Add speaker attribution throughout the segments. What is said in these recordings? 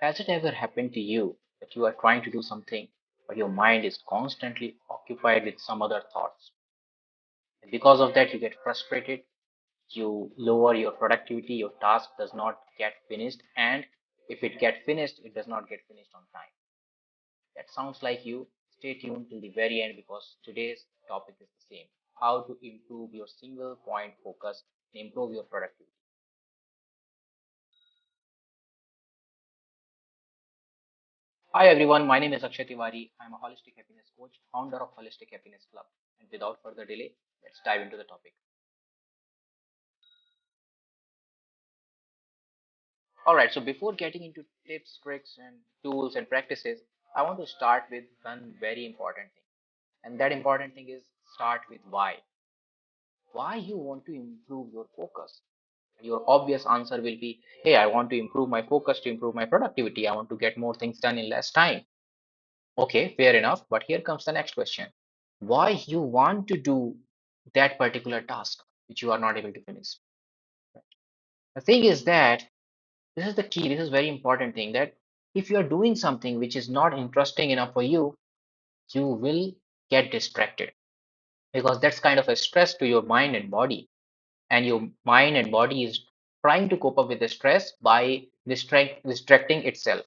Speaker 1: Has it ever happened to you that you are trying to do something, but your mind is constantly occupied with some other thoughts? And because of that, you get frustrated, you lower your productivity, your task does not get finished, and if it gets finished, it does not get finished on time. That sounds like you. Stay tuned till the very end because today's topic is the same: how to improve your single point focus and improve your productivity. Hi everyone, my name is Akshay Tiwari. I'm a holistic happiness coach, founder of Holistic Happiness Club. And without further delay, let's dive into the topic. All right, so before getting into tips, tricks, and tools and practices, I want to start with one very important thing. And that important thing is start with why. Why you want to improve your focus. Your obvious answer will be, hey, I want to improve my focus to improve my productivity. I want to get more things done in less time. Okay, fair enough. But here comes the next question. Why you want to do that particular task which you are not able to finish? The thing is that this is the key, this is very important thing, that if you are doing something which is not interesting enough for you, you will get distracted because that's kind of a stress to your mind and body, and your mind and body is trying to cope up with the stress by distracting itself.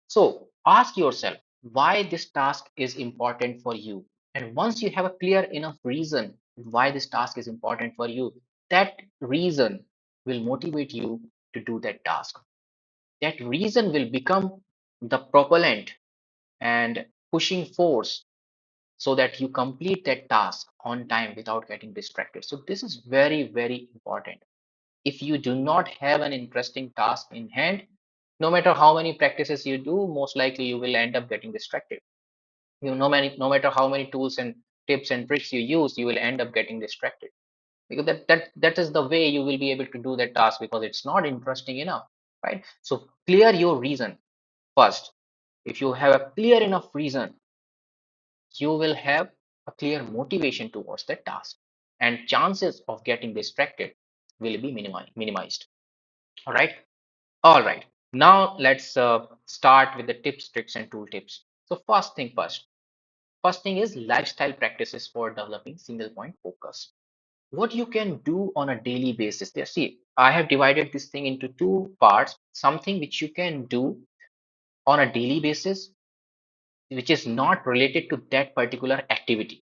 Speaker 1: So ask yourself why this task is important for you. And once you have a clear enough reason why this task is important for you, that reason will motivate you to do that task. That reason will become the propellant and pushing force so that you complete that task on time without getting distracted. So this is very, very important. If you do not have an interesting task in hand, no matter how many practices you do, most likely you will end up getting distracted. No matter how many tools and tips and tricks you use, you will end up getting distracted because that is the way you will be able to do that task because it's not interesting enough, right? So clear your reason first. If you have a clear enough reason, you will have a clear motivation towards that task, and chances of getting distracted will be minimized. All right. All right. Now let's start with the tips, tricks, and tool tips. So first thing first. First thing is lifestyle practices for developing single point focus. What you can do on a daily basis. There, see, I have divided this thing into two parts. Something which you can do on a daily basis, which is not related to that particular activity,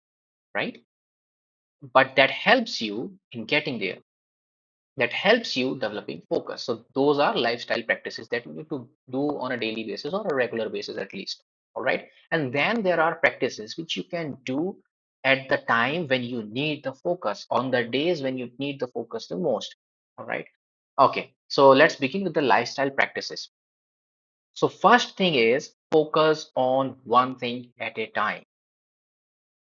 Speaker 1: right? But that helps you in getting there, that helps you developing focus. So those are lifestyle practices that you need to do on a daily basis or a regular basis at least. All right. And then there are practices which you can do at the time when you need the focus, on the days when you need the focus the most. All right. Okay. So let's begin with the lifestyle practices. So first thing is focus on one thing at a time.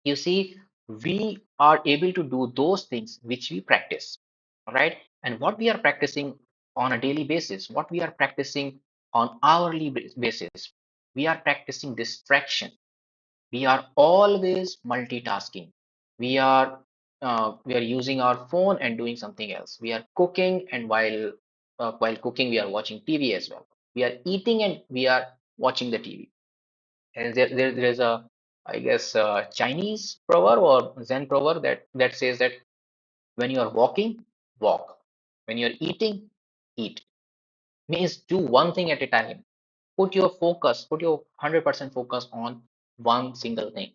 Speaker 1: You see, we are able to do those things which we practice, all right? And what we are practicing on a daily basis, what we are practicing on hourly basis, we are practicing distraction. We are always multitasking. We are using our phone and doing something else. We are cooking, and while cooking we are watching TV as well. We are eating and we are watching the TV. And there's a, I guess, Chinese proverb or Zen proverb that says that when you are walking, walk. When you're eating, eat. Means do one thing at a time. Put your 100% focus on one single thing.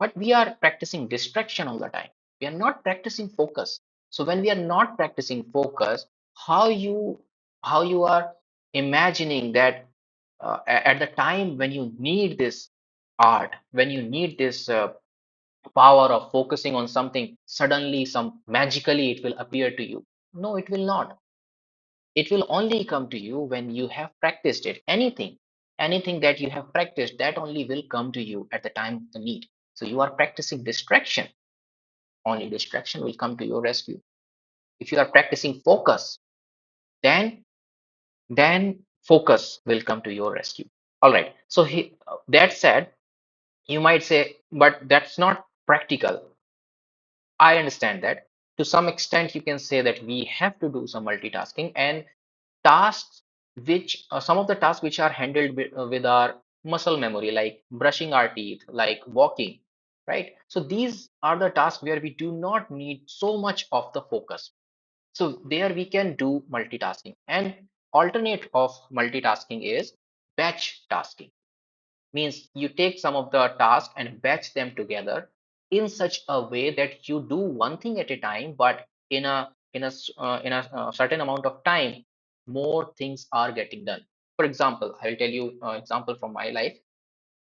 Speaker 1: But we are practicing distraction all the time. We are not practicing focus. So when we are not practicing focus, how you how you are imagining that at the time when you need this art, when you need this power of focusing on something, suddenly some magically it will appear to you. No, it will not. It will only come to you when you have practiced it. Anything that you have practiced, that only will come to you at the time of the need. So you are practicing distraction. Only distraction will come to your rescue. If you are practicing focus, then focus will come to your rescue. All right. So that said, you might say, but that's not practical. I understand that. To some extent, you can say that we have to do some multitasking, and tasks. which some of the tasks which are handled with our muscle memory, like brushing our teeth, like walking, right? So these are the tasks where we do not need so much of the focus. So there we can do multitasking. And alternate of multitasking is batch tasking. Means you take some of the tasks and batch them together in such a way that you do one thing at a time, but in a certain amount of time, more things are getting done. For example, I'll tell you example from my life.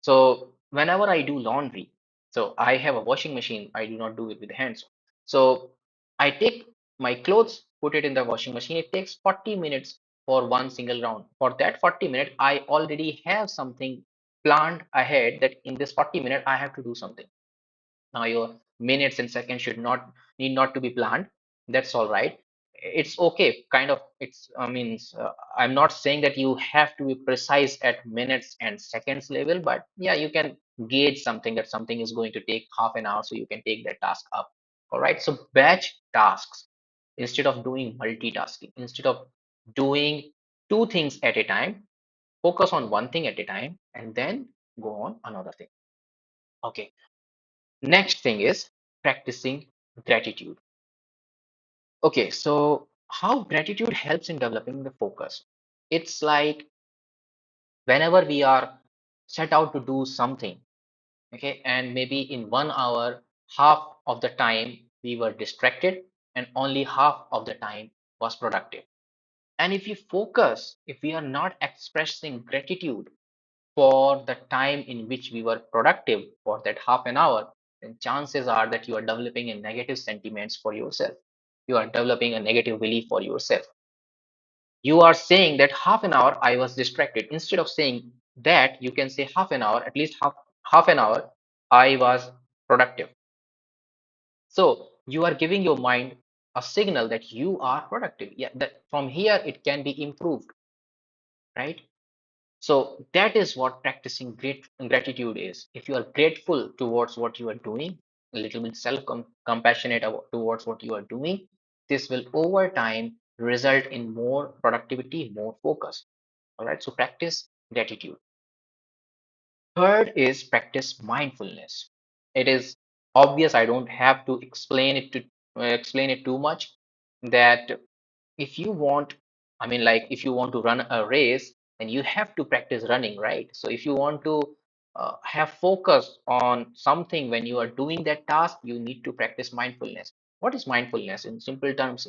Speaker 1: So whenever I do laundry, so I have a washing machine. I do not do it with hands. So I take my clothes, put it in the washing machine. It takes 40 minutes for one single round. For that 40 minutes, I already have something planned ahead that in this 40 minutes, I have to do something. Now your minutes and seconds should not need not to be planned. That's all right. It's okay. Kind of. It's means I'm not saying that you have to be precise at minutes and seconds level, but yeah, you can gauge something that something is going to take half an hour, so you can take that task up. All right. So batch tasks instead of doing multitasking, instead of doing two things at a time, focus on one thing at a time and then go on another thing. Okay. Next thing is practicing gratitude. Okay, so how gratitude helps in developing the focus? It's like whenever we are set out to do something, okay, and maybe in 1 hour, half of the time we were distracted and only half of the time was productive. And if you focus, if we are not expressing gratitude for the time in which we were productive for that half an hour, then chances are that you are developing a negative sentiments for yourself. You are developing a negative belief for yourself. You are saying that half an hour I was distracted. Instead of saying that, you can say half an hour, at least half an hour I was productive. So you are giving your mind a signal that you are productive. Yeah, that from here it can be improved, right? So that is what practicing great gratitude is. If you are grateful towards what you are doing, a little bit self-compassionate towards what you are doing, this will over time result in more productivity, more focus. All right. So practice gratitude. Third is practice mindfulness. It is obvious. I don't have to explain it too much that if you want, I mean, like if you want to run a race, then you have to practice running, right? So if you want to have focus on something when you are doing that task, you need to practice mindfulness. What is mindfulness in simple terms?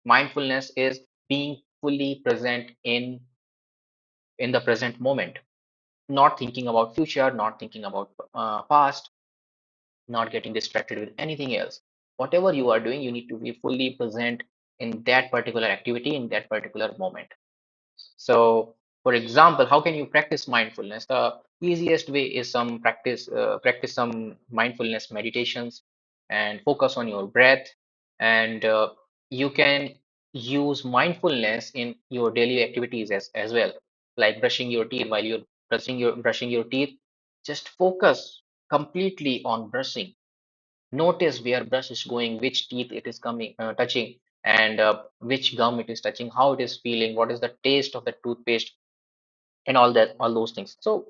Speaker 1: Mindfulness is being fully present in the present moment, not thinking about future, not thinking about past, not getting distracted with anything else. Whatever you are doing, you need to be fully present in that particular activity in that particular moment. So, for example, how can you practice mindfulness? The easiest way is practice some mindfulness meditations and focus on your breath. And you can use mindfulness in your daily activities as well, like brushing your teeth. While you're brushing your teeth, just focus completely on brushing. Notice where brush is going, which teeth it is coming touching, and which gum it is touching, how it is feeling, what is the taste of the toothpaste, and all those things. So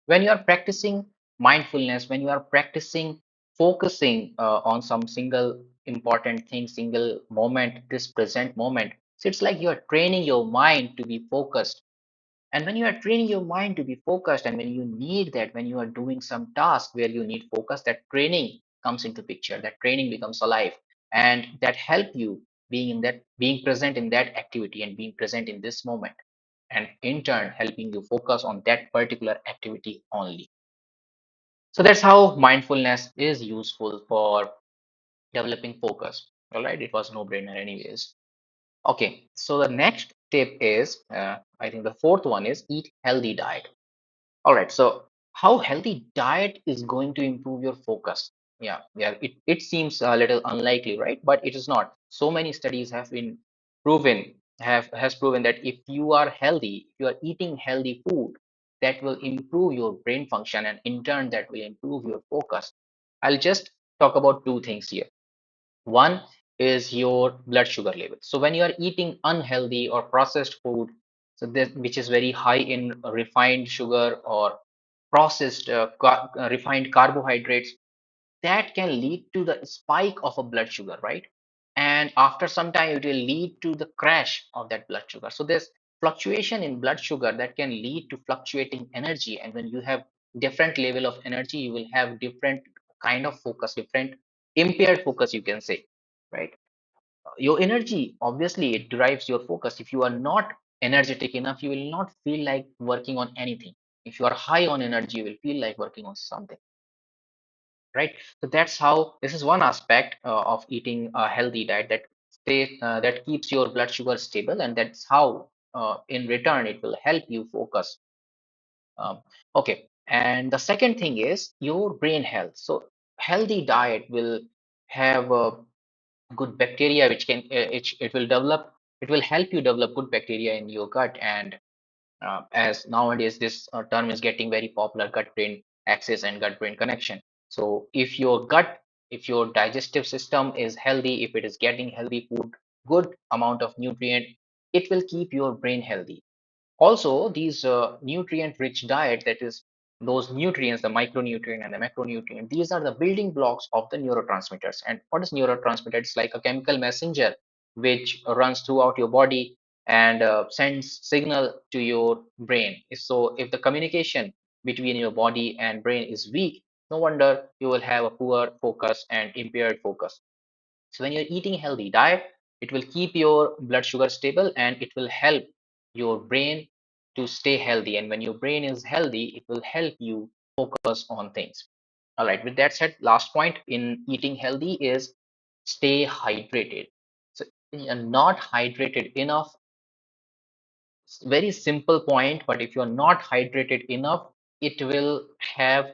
Speaker 1: when you are practicing mindfulness, when you are practicing focusing on some single important thing, single moment, this present moment, so it's like you are training your mind to be focused. And when you are training your mind to be focused, and when you need that, when you are doing some task where you need focus, that training comes into picture, that training becomes alive, and that help you being present in that activity and being present in this moment, and in turn helping you focus on that particular activity only. So that's how mindfulness is useful for developing focus. All right, it was no brainer anyways. Okay, so the next tip is, I think the fourth one is eat healthy diet. All right, so how healthy diet is going to improve your focus? Yeah, it seems a little unlikely, right? But it is not. So many studies have been proven, has proven that if you are healthy, if you are eating healthy food, that will improve your brain function, and in turn, that will improve your focus. I'll just talk about two things here. One is your blood sugar level. So when you are eating unhealthy or processed food, So this, which is very high in refined sugar or processed refined carbohydrates, that can lead to the spike of a blood sugar, right? And after some time, it will lead to the crash of that blood sugar. So there's fluctuation in blood sugar that can lead to fluctuating energy. And when you have different level of energy, you will have different kind of focus, different impaired focus, you can say, right? Your energy, obviously, it drives your focus. If you are not energetic enough, you will not feel like working on anything. If you are high on energy, you will feel like working on something, right? So that's how, this is one aspect of eating a healthy diet, that that keeps your blood sugar stable, and that's how in return it will help you focus. um, okay, and the second thing is your brain health. So healthy diet will have good bacteria which can it will develop, it will help you develop good bacteria in your gut. And as nowadays this term is getting very popular, gut brain axis and gut brain connection. So if your gut, if your digestive system is healthy, if it is getting healthy food, good amount of nutrient, it will keep your brain healthy. Also, these nutrient rich diet, that is those nutrients, the micronutrient and the macronutrient, these are the building blocks of the neurotransmitters. And what is neurotransmitter? It's like a chemical messenger which runs throughout your body and sends signal to your brain. So if the communication between your body and brain is weak, no wonder you will have a poor focus and impaired focus. So when you're eating healthy diet, it will keep your blood sugar stable and it will help your brain to stay healthy. And when your brain is healthy, it will help you focus on things. All right. With that said, last point in eating healthy is stay hydrated. So if you're not hydrated enough, very simple point, but if you're not hydrated enough, it will have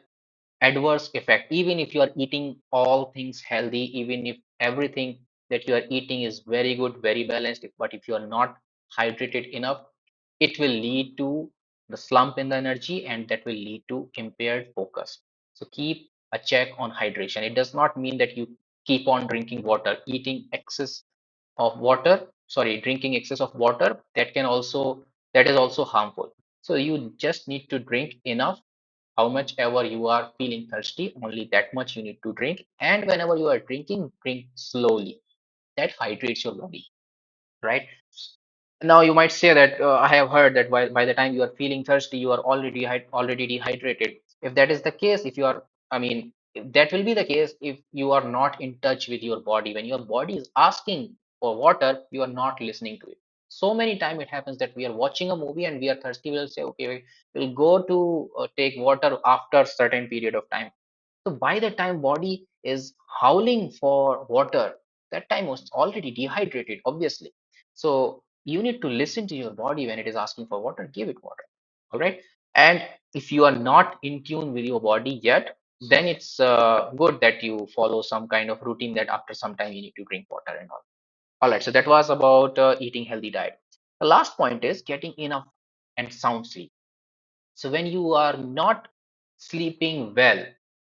Speaker 1: adverse effect. Even if you are eating all things healthy, even if everything that you are eating is very good, very balanced, but if you are not hydrated enough, it will lead to the slump in the energy, and that will lead to impaired focus. So keep a check on hydration. It does not mean that you keep on drinking water. Eating excess of water, sorry, drinking excess of water, that can also, that is also harmful. So you just need to drink enough. How much ever you are feeling thirsty, only that much you need to drink. And whenever you are drinking, drink slowly. That hydrates your body, right? Now you might say that I have heard that by the time you are feeling thirsty, you are already dehydrated. If that is the case, if you are, I mean, that will be the case if you are not in touch with your body. When your body is asking for water, you are not listening to it. So many times it happens that we are watching a movie and we are thirsty. We'll say, okay, we'll go to take water after certain period of time. So by the time body is howling for water, that time was already dehydrated, obviously. So you need to listen to your body when it is asking for water, give it water. All right. And if you are not in tune with your body yet, then it's good that you follow some kind of routine that after some time you need to drink water and all. All right. So that was about eating healthy diet. The last point is getting enough and sound sleep. So when you are not sleeping well,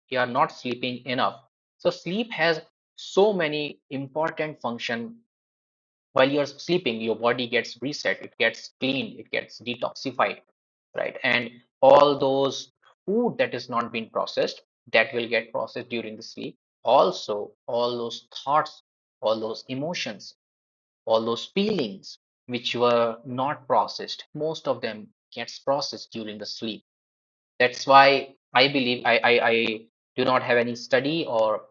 Speaker 1: you are not sleeping enough. So sleep has so many important function. While you're sleeping, your body gets reset, it gets cleaned, it gets detoxified, right? And all those food that is not being processed, that will get processed during the sleep. Also, all those thoughts, all those emotions, all those feelings which were not processed, most of them gets processed during the sleep. That's why I believe, I do not have any study or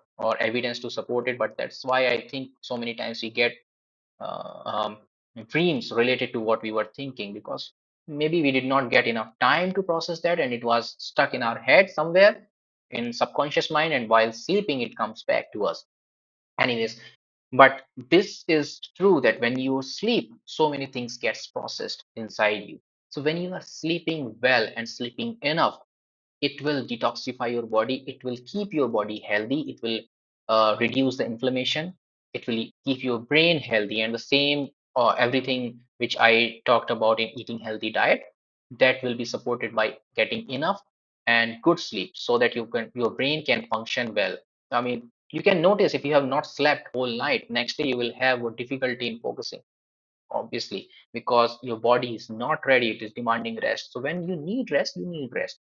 Speaker 1: evidence to support it, but that's why I think so many times we get uh, um, dreams related to what we were thinking, because maybe we did not get enough time to process that and it was stuck in our head somewhere in subconscious mind, and while sleeping it comes back to us. Anyways, but this is true that when you sleep, so many things gets processed inside you. So when you are sleeping well and sleeping enough, it will detoxify your body, it will keep your body healthy, it will reduce the inflammation, it will keep your brain healthy. And the same everything which I talked about in eating healthy diet, that will be supported by getting enough and good sleep, so that you can, your brain can function well. I mean, you can notice if you have not slept whole night, next day you will have a difficulty in focusing. obviously, because your body is not ready, it is demanding rest. So when you need rest, you need rest.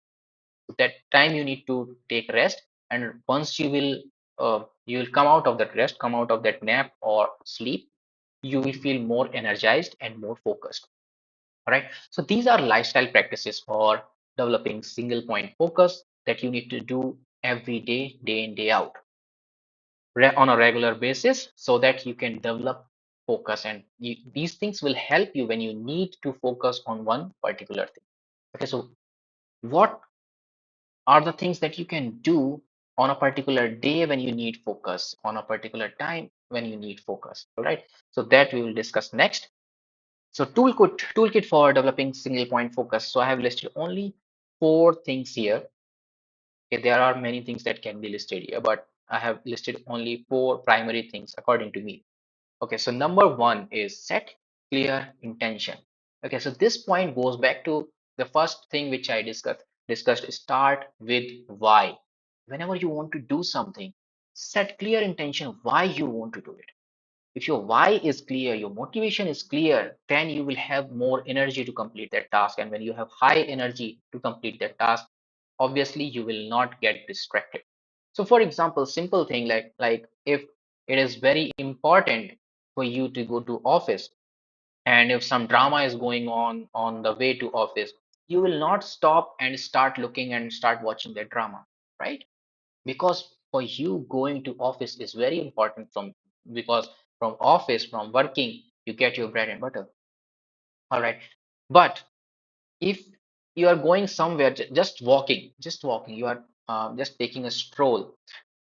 Speaker 1: That time you need to take rest, and once you will come out of that rest, come out of that nap or sleep, you will feel more energized and more focused. All right, so these are lifestyle practices for developing single point focus that you need to do every day, day in, day out, on a regular basis, so that you can develop focus. And these things will help you when you need to focus on one particular thing. Okay, so what are the things that you can do on a particular day when you need focus, on a particular time when you need focus? All right, so that we will discuss next. So toolkit for developing single point focus. So I have listed only four things here. Okay, there are many things that can be listed here, but I have listed only four primary things according to me. Okay, so number one is set clear intention. Okay, so this point goes back to the first thing which I discussed. Start with why. Whenever you want to do something, set clear intention why you want to do it. If your why is clear, your motivation is clear, then you will have more energy to complete that task. And when you have high energy to complete that task, obviously you will not get distracted. So for example, simple thing like if it is very important for you to go to office, and if some drama is going on the way to office, you will not stop and start looking and start watching that drama, right? Because for you, going to office is very important, because from office, from working, you get your bread and butter. All right, but if you are going somewhere, just walking, you are just taking a stroll,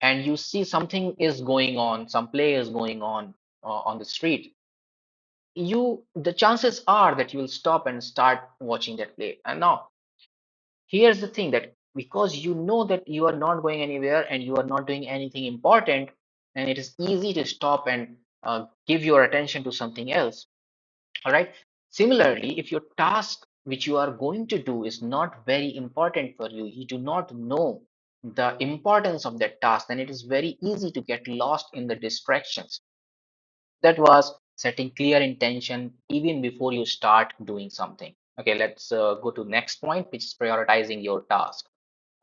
Speaker 1: and you see something is going on, some play is going on the street, the chances are that you will stop and start watching that play. And now here's the thing, that because you know that you are not going anywhere and you are not doing anything important, and it is easy to stop and give your attention to something else. All right, similarly, if your task which you are going to do is not very important for you, you do not know the importance of that task, then it is very easy to get lost in the distractions. That was setting clear intention even before you start doing something. Okay, let's go to next point, which is prioritizing your task.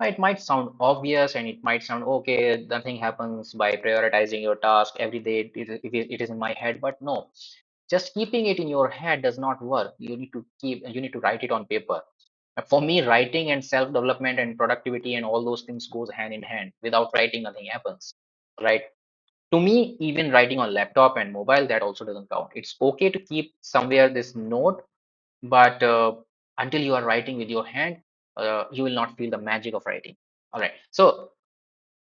Speaker 1: It might sound obvious, and it might sound okay, nothing happens by prioritizing your task every day. It is in my head, but no, just keeping it in your head does not work. You need to write it on paper. For me, writing and self development and productivity and all those things goes hand in hand. Without writing, nothing happens, right? To me, even writing on laptop and mobile, that also doesn't count. It's okay to keep somewhere this note, but until you are writing with your hand, you will not feel the magic of writing. All right, so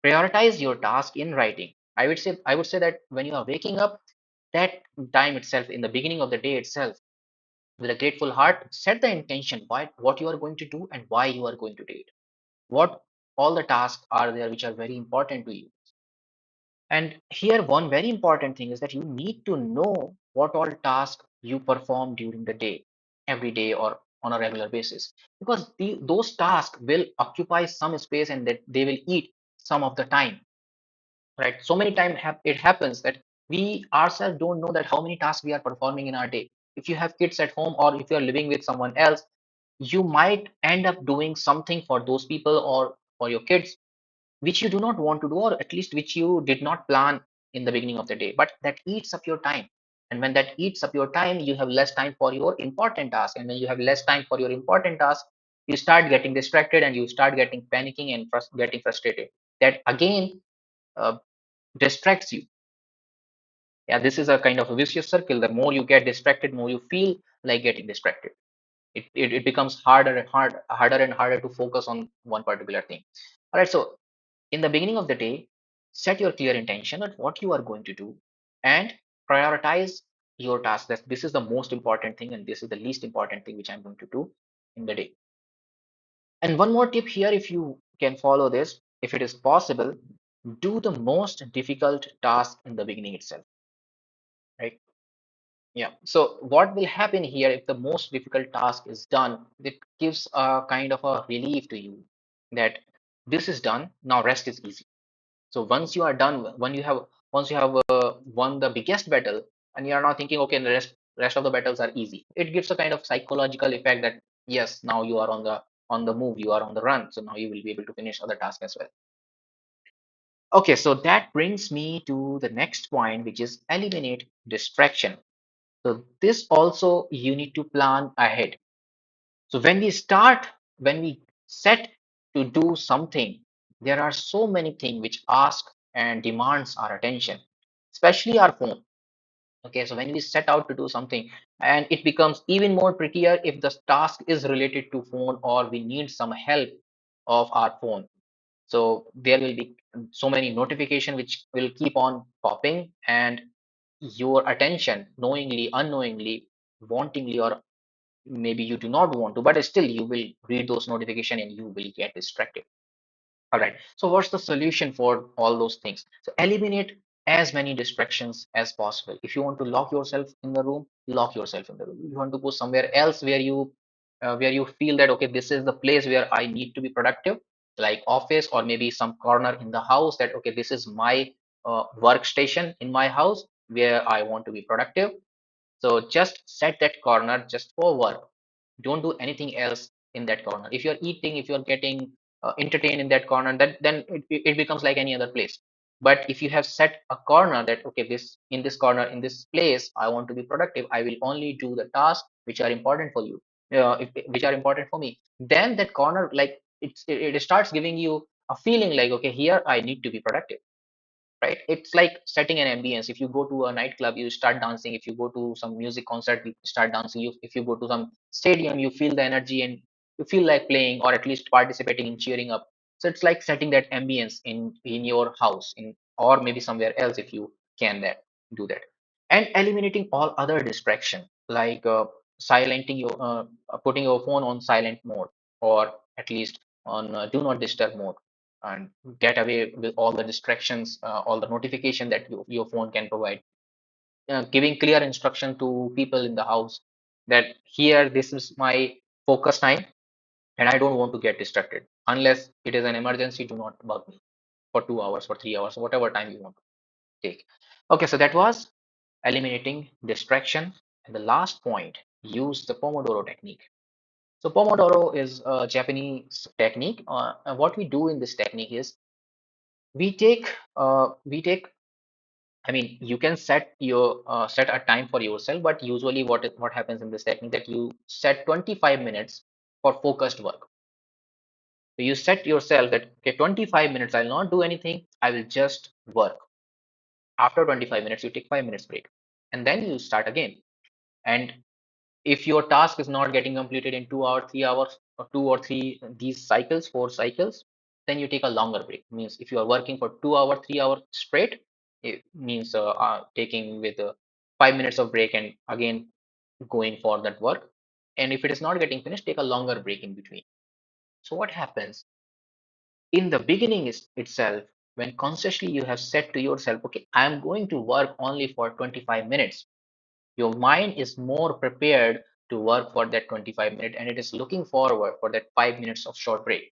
Speaker 1: prioritize your task in writing. I would say that when you are waking up, that time itself, in the beginning of the day itself, with a grateful heart, set the intention, what you are going to do and why you are going to do it. What all the tasks are there which are very important to you. And here, one very important thing is that you need to know what all tasks you perform during the day, every day or on a regular basis, because those tasks will occupy some space, and that they will eat some of the time, right? So many times it happens that we ourselves don't know that how many tasks we are performing in our day. If you have kids at home, or if you are living with someone else, you might end up doing something for those people or for your kids which you do not want to do, or at least which you did not plan in the beginning of the day, but that eats up your time. And when that eats up your time, you have less time for your important task. And when you have less time for your important task, you start getting distracted, and you start getting panicking and getting frustrated. That again uh, distracts you. Yeah, this is a kind of a vicious circle. The more you get distracted, more you feel like getting distracted. It becomes harder and harder to focus on one particular thing. All right, so in the beginning of the day, set your clear intention of what you are going to do, and prioritize your task. That this is the most important thing, and this is the least important thing which I'm going to do in the day. And one more tip here, if you can follow this, if it is possible, do the most difficult task in the beginning itself, right? Yeah. So what will happen here, if the most difficult task is done, it gives a kind of a relief to you, that this is done, now rest is easy. So once you are done, once you have won the biggest battle, and you are now thinking, okay, the rest Rest of the battles are easy. It gives a kind of psychological effect that yes, now you are on the move, you are on the run, so now you will be able to finish other tasks as well. Okay, so that brings me to the next point, which is eliminate distraction. So this also you need to plan ahead. So when we set to do something, there are so many things which ask and demands our attention, especially our phone. Okay, so when we set out to do something, and it becomes even more trickier if the task is related to phone or we need some help of our phone. So there will be so many notification which will keep on popping, and your attention, knowingly, unknowingly, wantingly, or maybe you do not want to, but still you will read those notification and you will get distracted. All right. So what's the solution for all those things? So eliminate as many distractions as possible. If you want to lock yourself in the room, lock yourself in the room. If you want to go somewhere else where you feel that okay, this is the place where I need to be productive, like office or maybe some corner in the house that okay, this is my workstation in my house where I want to be productive. So just set that corner just for work. Don't do anything else in that corner. If you're eating, if you're getting entertained in that corner, that then it becomes like any other place. But if you have set a corner that okay, this in this corner in this place, I want to be productive. I will only do the tasks which are important for you, which are important for me. Then that corner, like it starts giving you a feeling like okay, here I need to be productive, right? It's like setting an ambience. If you go to a nightclub, you start dancing. If you go to some music concert, you start dancing. If you go to some stadium, you feel the energy and you feel like playing or at least participating in cheering up. So it's like setting that ambience in your house in or maybe somewhere else if you can that do that, and eliminating all other distraction like silencing your putting your phone on silent mode or at least on do not disturb mode, and get away with all the distractions, all the notification that your phone can provide. Giving clear instruction to people in the house that here this is my focus time and I don't want to get distracted. Unless it is an emergency, do not bug me for 2 hours, for 3 hours, whatever time you want to take. Okay, so that was eliminating distraction. And the last point, use the Pomodoro technique. So Pomodoro is a Japanese technique. And what we do in this technique is we take I mean you can set a time for yourself, but usually what happens in this technique that you set 25 minutes for focused work. So you set yourself that okay, 25 minutes I'll not do anything, I will just work. After 25 minutes you take 5 minutes break and then you start again. And if your task is not getting completed in 2 hours, 3 hours, or two or three these cycles, 4 cycles, then you take a longer break. Means if you are working for 2 hours, 3 hours straight, it means taking with 5 minutes of break and again going for that work. And if it is not getting finished, take a longer break in between. So what happens in the beginning is itself when consciously you have said to yourself, okay, I am going to work only for 25 minutes, your mind is more prepared to work for that 25 minutes and it is looking forward for that 5 minutes of short break.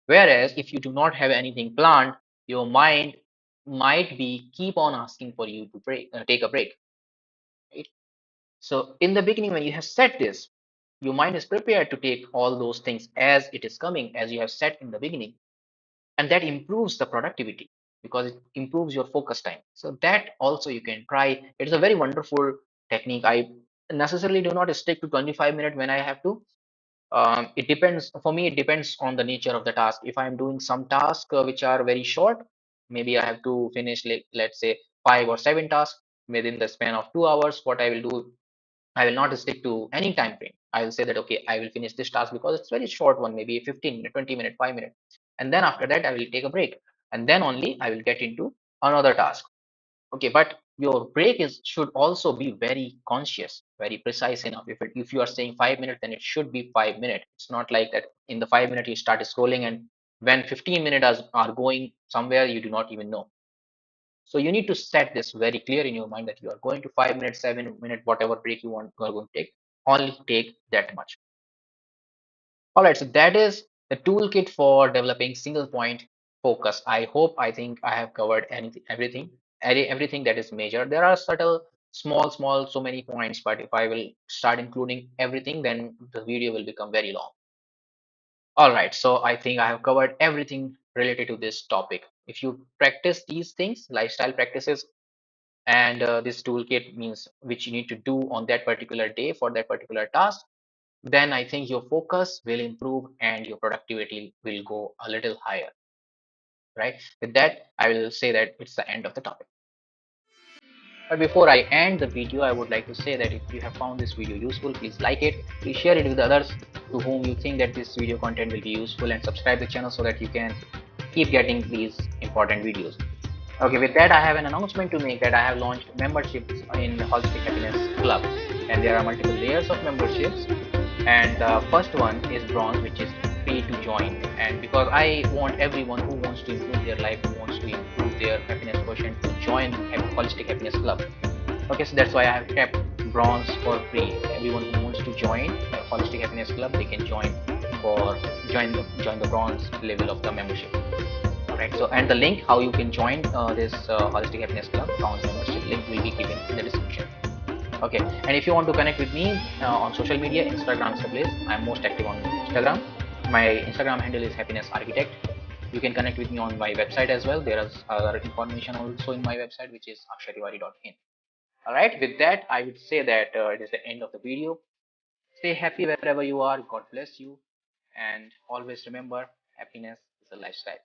Speaker 1: Whereas if you do not have anything planned, your mind might be keep on asking for you to take a break. Right? So in the beginning, when you have set this, your mind is prepared to take all those things as it is coming, as you have set in the beginning, and that improves the productivity because it improves your focus time. So that also you can try. It's a very wonderful technique. I necessarily do not stick to 25 minutes when I have to. It depends for me. It depends on the nature of the task. If I'm doing some tasks which are very short, maybe I have to finish like let's say 5 or 7 tasks within the span of 2 hours. What I will do, I will not stick to any time frame. I will say that okay, I will finish this task because it's very short one, maybe 15 minutes, 20 minutes, 5 minutes. And then after that, I will take a break. And then only I will get into another task. Okay, but your break is should also be very conscious, very precise enough. If you are saying 5 minutes, then it should be 5 minutes. It's not like that in the 5 minutes you start scrolling and when 15 minutes are going somewhere you do not even know. So you need to set this very clear in your mind that you are going to 5 minutes, 7 minutes, whatever break you are going to take. Only take that much. All right, so that is the toolkit for developing single point focus. I hope I think I have covered anything, everything, everything that is major. There are subtle small, so many points, but if I will start including everything, then the video will become very long. All right, so I think I have covered everything related to this topic. If you practice these things, lifestyle practices, and this toolkit means which you need to do on that particular day for that particular task, then I think your focus will improve and your productivity will go a little higher, right? With that, I will say that it's the end of the topic. But before I end the video, I would like to say that if you have found this video useful, please like it, please share it with others to whom you think that this video content will be useful, and subscribe the channel so that you can keep getting these important videos. Okay, with that, I have an announcement to make that I have launched memberships in Holistic Happiness Club, and there are multiple layers of memberships. And the first one is bronze, which is free to join. And because I want everyone who wants to improve their life, who wants to improve their happiness quotient, to join Holistic Happiness Club. Okay, so that's why I have kept bronze for free. Everyone who wants to join the Holistic Happiness Club, they can for join the bronze level of the membership. Alright, so and the link how you can join this Holistic Happiness Club bronze membership link will be given in the description. Okay, and if you want to connect with me on social media, Instagram is the place. I'm most active on Instagram. My Instagram handle is happiness architect. You can connect with me on my website as well. There is other information also in my website, which is akshariwari.in. All right, with that, I would say that it is the end of the video. Stay happy wherever you are. God bless you. And always remember, happiness is a lifestyle.